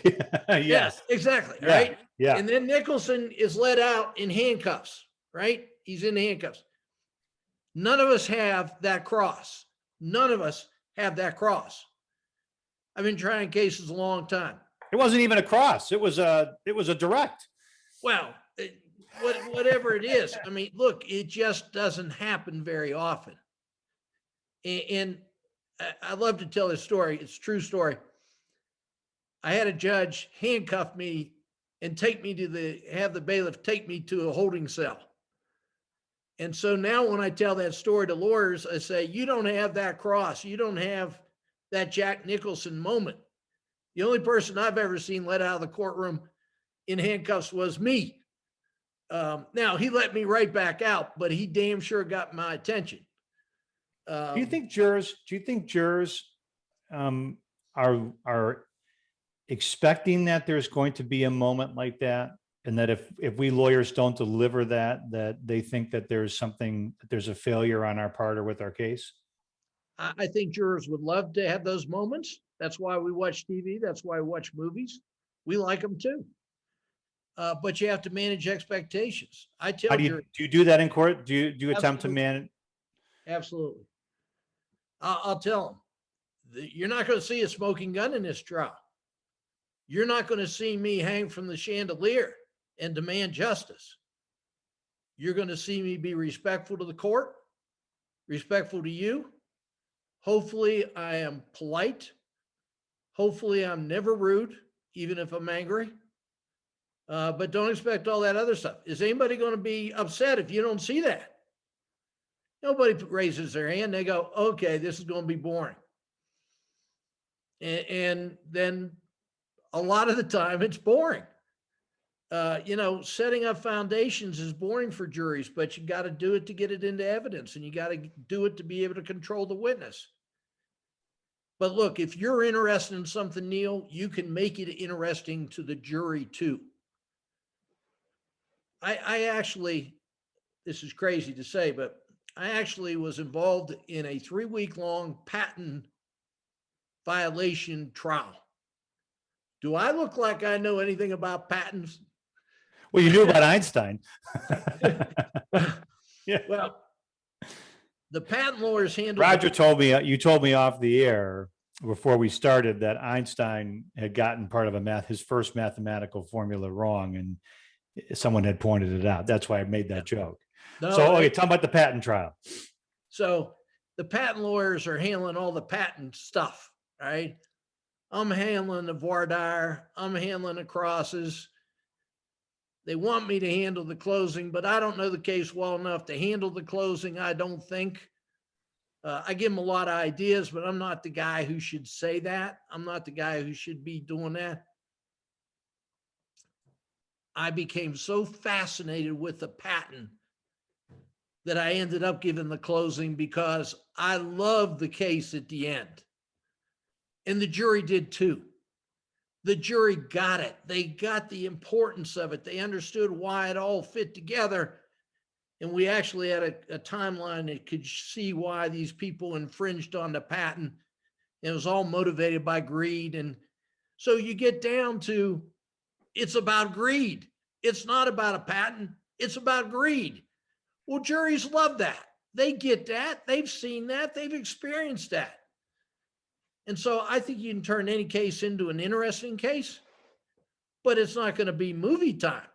yes. Yeah, exactly. Yeah, right. yeah. And then Nicholson is let out in handcuffs, right? He's in handcuffs. None of us have that cross. None of us have that cross. I've been trying cases a long time. It wasn't even a cross. It was a direct. Well, whatever it is. I mean, look, it just doesn't happen very often. And I love to tell this story. It's a true story. I had a judge handcuff me and take me to have the bailiff take me to a holding cell. And so now when I tell that story to lawyers, I say, you don't have that cross. You don't have that Jack Nicholson moment. The only person I've ever seen let out of the courtroom in handcuffs was me. Now he let me right back out, but he damn sure got my attention. Do you think jurors are expecting that there's going to be a moment like that? And that if we lawyers don't deliver that they think that there's a failure on our part or with our case? I think jurors would love to have those moments. That's why we watch TV. That's why we watch movies. We like them too. But you have to manage expectations. I tell do you do that in court? Do you attempt to manage? Absolutely. I'll tell them, you're not going to see a smoking gun in this trial. You're not going to see me hang from the chandelier and demand justice. You're going to see me be respectful to the court, respectful to you. Hopefully I am polite. Hopefully I'm never rude, even if I'm angry. But don't expect all that other stuff. Is anybody going to be upset if you don't see that? Nobody raises their hand. They go, okay, this is going to be boring. And then a lot of the time it's boring. Setting up foundations is boring for juries, but you got to do it to get it into evidence, and you got to do it to be able to control the witness. But look, if you're interested in something, Neil, you can make it interesting to the jury too. I actually, this is crazy to say, but I actually was involved in a 3-week-long patent violation trial. Do I look like I know anything about patents? Well, you knew about Einstein. Yeah. Well, the patent lawyers handled. Roger told me, you told me off the air before we started that Einstein had gotten part of his first mathematical formula wrong, and someone had pointed it out. That's why I made that joke. No, So, okay, tell me about the patent trial. So the patent lawyers are handling all the patent stuff, right? I'm handling the voir dire. I'm handling the crosses. They want me to handle the closing, but I don't know the case well enough to handle the closing, I don't think. I give them a lot of ideas, but I'm not the guy who should say that. I'm not the guy who should be doing that. I became so fascinated with the patent that I ended up giving the closing because I loved the case at the end. And the jury did too. The jury got it. They got the importance of it. They understood why it all fit together. And we actually had a timeline that could see why these people infringed on the patent. It was all motivated by greed. And so you get down to, it's about greed. It's not about a patent. It's about greed. Well, juries love that. They get that. They've seen that. They've experienced that. And so I think you can turn any case into an interesting case, but it's not going to be movie time.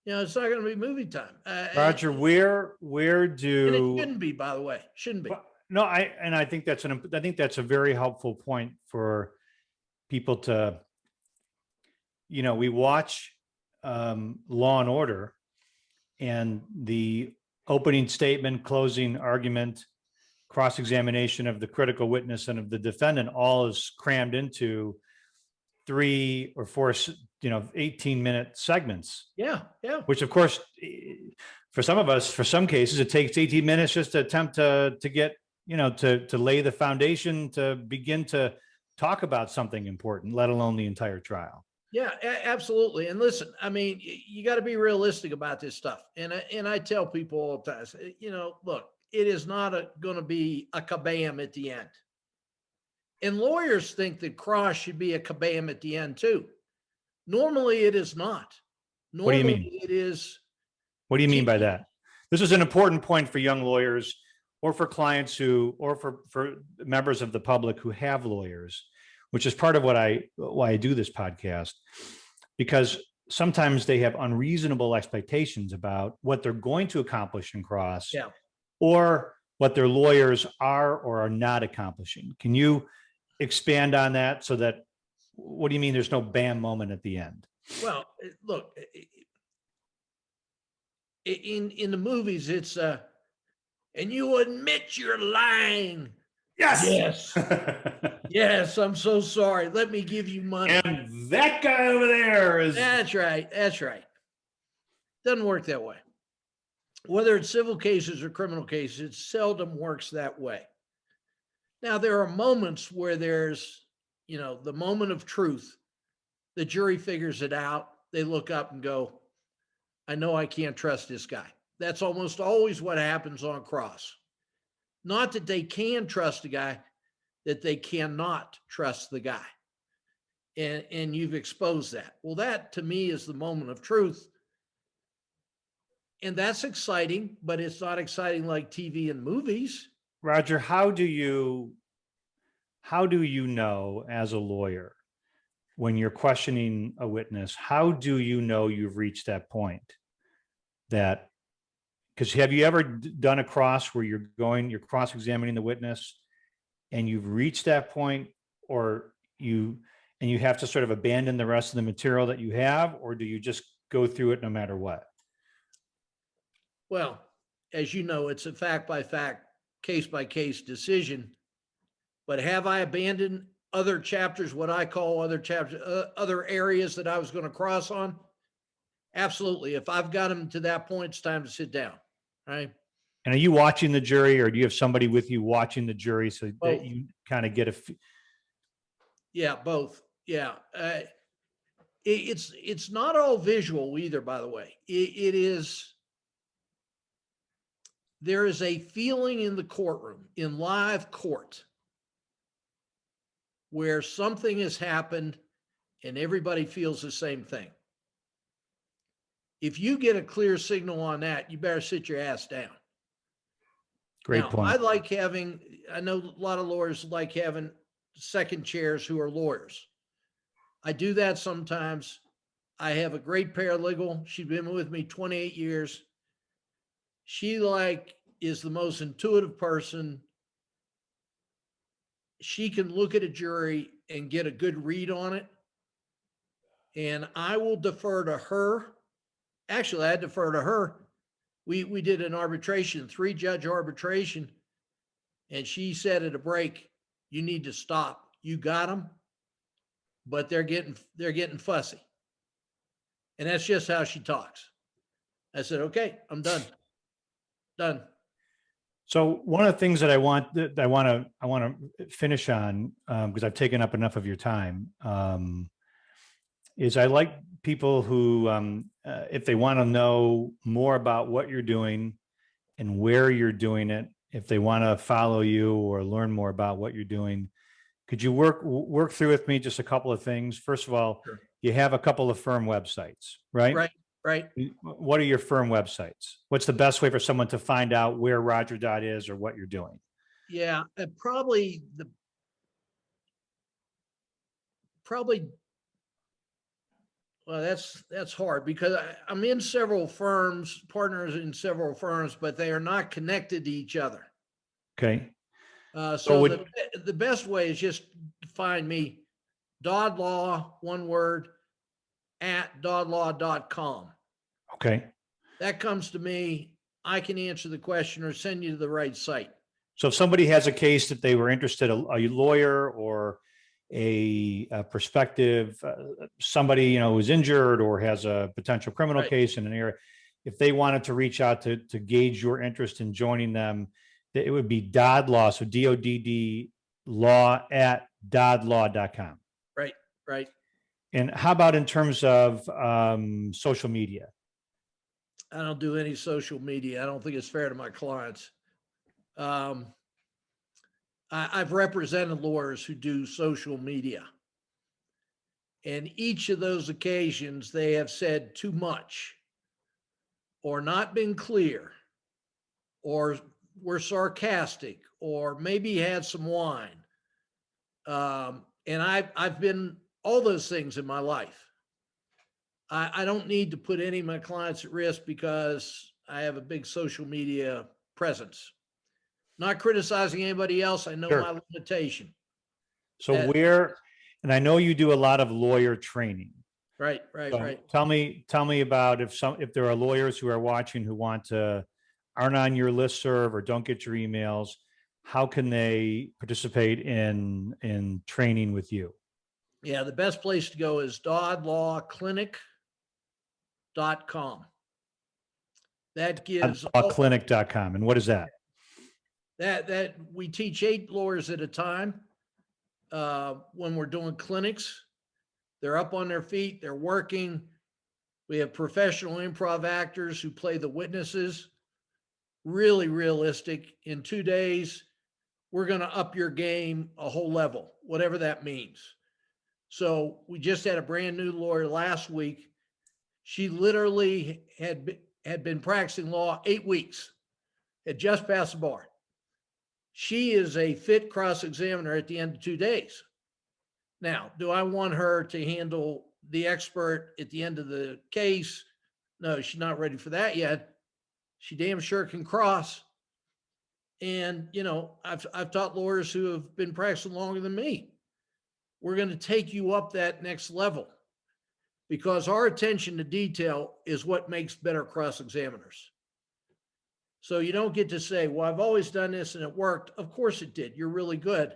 You know, it's not going to be movie time. Roger, where And it do shouldn't be, by the way, shouldn't be. no, I think that's a very helpful point for people to, we watch Law and Order, and the opening statement, closing argument, cross-examination of the critical witness and of the defendant all is crammed into 3 or 4, 18-minute segments. Yeah. Which, of course, for some of us, for some cases, it takes 18 minutes just to attempt to get, to lay the foundation to begin to talk about something important, let alone the entire trial. Yeah, absolutely. And listen, I mean, you got to be realistic about this stuff. And I tell people all the time, look, it is not going to be a kabam at the end. And lawyers think that cross should be a kabam at the end too. Normally it is not. What do you mean? It is. What do you mean by that? This is an important point for young lawyers, or for clients or for members of the public who have lawyers, which is part of why I do this podcast, because sometimes they have unreasonable expectations about what they're going to accomplish in cross, or what their lawyers are or are not accomplishing. Can you expand on that? So that, what do you mean there's no bam moment at the end? Well, look, in the movies, it's and you admit you're lying. Yes. Yes, I'm so sorry. Let me give you money. And that guy over there is. That's right. Doesn't work that way. Whether it's civil cases or criminal cases, it seldom works that way. Now, there are moments where there's, the moment of truth. The jury figures it out. They look up and go, I know I can't trust this guy. That's almost always what happens on cross. Not that they can trust the guy, that they cannot trust the guy. And you've exposed that. Well, that to me is the moment of truth. And that's exciting, but it's not exciting like TV and movies. Roger, how do you know as a lawyer, when you're questioning a witness, how do you know you've reached that point? Because have you ever done a cross where you're cross-examining the witness and you've reached that point, or you have to sort of abandon the rest of the material that you have, or do you just go through it no matter what? Well, as you know, it's a fact-by-fact, case-by-case decision. But have I abandoned other chapters, what I call other chapters, other areas that I was going to cross on? Absolutely. If I've got them to that point, it's time to sit down. Right. And are you watching the jury, or do you have somebody with you watching the jury so Both. that you kind of get Yeah, both. Yeah. It's not all visual either, by the way. It is, there is a feeling in the courtroom, in live court, where something has happened and everybody feels the same thing. If you get a clear signal on that, you better sit your ass down. Great Now, point. I know a lot of lawyers like having second chairs who are lawyers. I do that sometimes. I have a great paralegal. She's been with me 28 years. She is the most intuitive person. She can look at a jury and get a good read on it. And I will defer to her. Actually, I defer to her. We did an arbitration, 3-judge arbitration. And she said at a break, you need to stop. You got them, but they're getting fussy. And that's just how she talks. I said, okay, I'm done. Done. So one of the things that I want to finish on, because I've taken up enough of your time, is I like people who, if they want to know more about what you're doing and where you're doing it, if they want to follow you or learn more about what you're doing, could you work through with me just a couple of things? First of all, Sure. You have a couple of firm websites, right? Right. What are your firm websites? What's the best way for someone to find out where Roger Dodd is or what you're doing? Yeah, well, that's hard because I'm in several firms, partners in several firms, but they are not connected to each other. Okay. So the best way is just find me, Dodd Law, one word, at doddlaw.com. Okay. That comes to me. I can answer the question or send you to the right site. So if somebody has a case that they were interested, a lawyer or a prospective, somebody, who's injured or has a potential criminal case in an area, if they wanted to reach out to gauge your interest in joining them, it would be Dodd Law. So DODD law at doddlaw.com. Right. And how about in terms of social media? I don't do any social media. I don't think it's fair to my clients. I've represented lawyers who do social media. And each of those occasions, they have said too much or not been clear or were sarcastic or maybe had some wine. And I've been all those things in my life. I don't need to put any of my clients at risk because I have a big social media presence. Not criticizing anybody else. I know Sure. my limitation. So and I know you do a lot of lawyer training. Right. So tell me about if there are lawyers who are watching who aren't on your listserv or don't get your emails, how can they participate in training with you? Yeah, the best place to go is doddlawclinic.com. That gives Clinic.com. And what is that? That we teach 8 lawyers at a time. When we're doing clinics, they're up on their feet, they're working. We have professional improv actors who play the witnesses, really realistic. In 2 days, we're going to up your game a whole level, whatever that means. So we just had a brand new lawyer last week. She literally had been practicing law 8 weeks, had just passed the bar. She is a fit cross-examiner at the end of 2 days. Now, do I want her to handle the expert at the end of the case? No, she's not ready for that yet. She damn sure can cross. And, I've taught lawyers who have been practicing longer than me. We're going to take you up that next level because our attention to detail is what makes better cross-examiners. So you don't get to say, well, I've always done this and it worked. Of course it did. You're really good.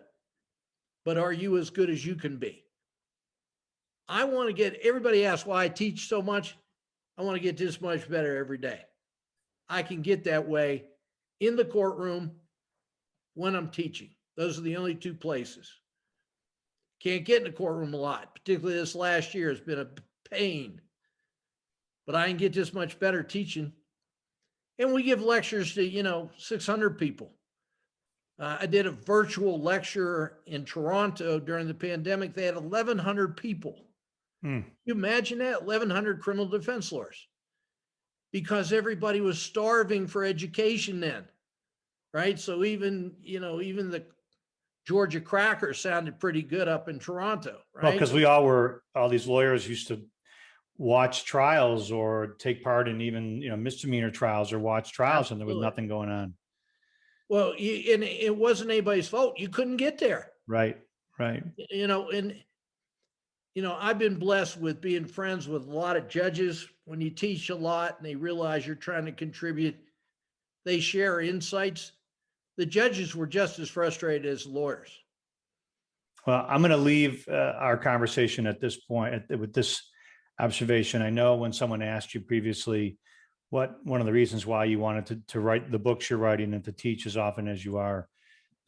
But are you as good as you can be? I want to get, everybody asks why I teach so much. I want to get this much better every day. I can get that way in the courtroom when I'm teaching. Those are the only 2 places. Can't get in the courtroom a lot, particularly this last year has been a pain. But I can get this much better teaching. And we give lectures to, 600 people. I did a virtual lecture in Toronto during the pandemic. They had 1,100 people. You imagine that? 1,100 criminal defense lawyers. Because everybody was starving for education then, right? So even the Georgia Cracker sounded pretty good up in Toronto, right? Well, because all these lawyers used to watch trials or take part in even, misdemeanor trials or watch trials, and there was nothing going on. Well, and it wasn't anybody's fault. You couldn't get there. Right. I've been blessed with being friends with a lot of judges. When you teach a lot and they realize you're trying to contribute, they share insights. The judges were just as frustrated as lawyers. Well, I'm going to leave our conversation at this point with this observation. I know when someone asked you previously one of the reasons why you wanted to write the books you're writing and to teach as often as you are,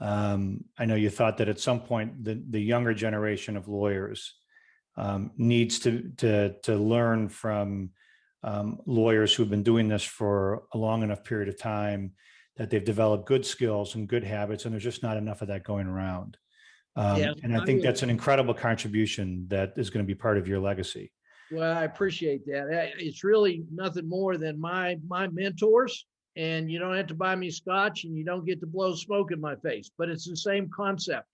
I know you thought that at some point the younger generation of lawyers needs to learn from lawyers who've been doing this for a long enough period of time, that they've developed good skills and good habits, and there's just not enough of that going around. And I think that's an incredible contribution that is going to be part of your legacy. Well, I appreciate that. It's really nothing more than my mentors, and you don't have to buy me scotch and you don't get to blow smoke in my face, but it's the same concept.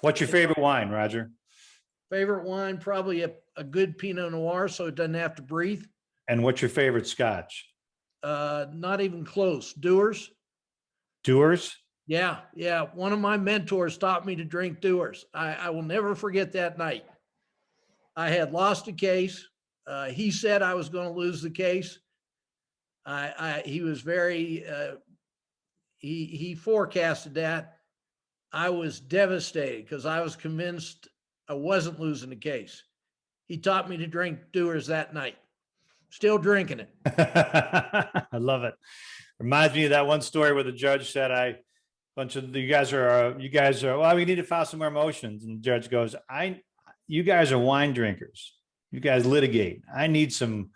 What's your favorite wine, Roger? Favorite wine, probably a good Pinot Noir, so it doesn't have to breathe. And what's your favorite scotch? Not even close. Dewar's. Dewar's? Yeah. One of my mentors taught me to drink Dewar's. I will never forget that night. I had lost a case. He said I was going to lose the case. He was very, he forecasted that. I was devastated because I was convinced I wasn't losing the case. He taught me to drink Dewar's that night. Still drinking it. I love it. Reminds me of that one story where the judge said, you guys are, well, we need to file some more motions. And the judge goes, you guys are wine drinkers. You guys litigate. I need some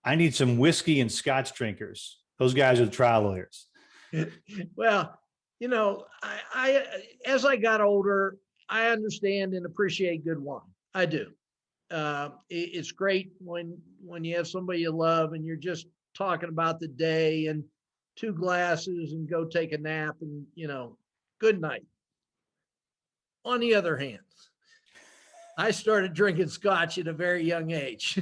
whiskey and scotch drinkers. Those guys are the trial lawyers. Well, I as I got older, I understand and appreciate good wine. I do. It's great when you have somebody you love and you're just talking about the day and 2 glasses and go take a nap and, good night. On the other hand, I started drinking scotch at a very young age.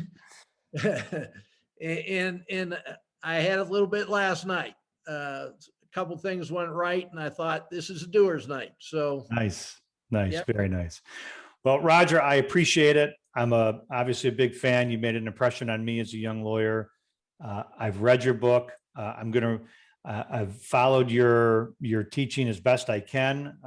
and I had a little bit last night. A couple things went right and I thought this is a Dewar's night. So nice. Yep. Very nice. Well, Roger, I appreciate it. I'm obviously a big fan. You made an impression on me as a young lawyer. I've read your book. I've followed your teaching as best I can.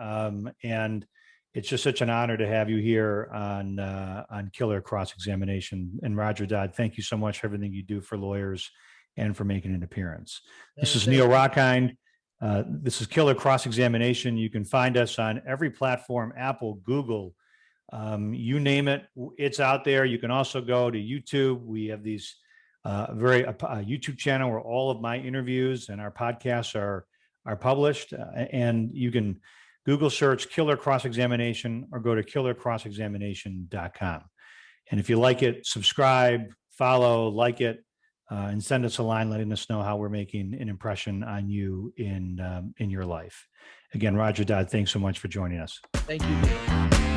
And it's just such an honor to have you here on Killer Cross-Examination. And Roger Dodd, thank you so much for everything you do for lawyers and for making an appearance. This is Neil Rockhind. This is Killer Cross-Examination. You can find us on every platform, Apple, Google, you name it, it's out there. You can also go to YouTube. We have these YouTube channel where all of my interviews and our podcasts are published. And you can Google search Killer Cross-Examination or go to killercrossexamination.com. And if you like it, subscribe, follow, like it, and send us a line letting us know how we're making an impression on you in your life. Again, Roger Dodd, thanks so much for joining us. Thank you, Neil.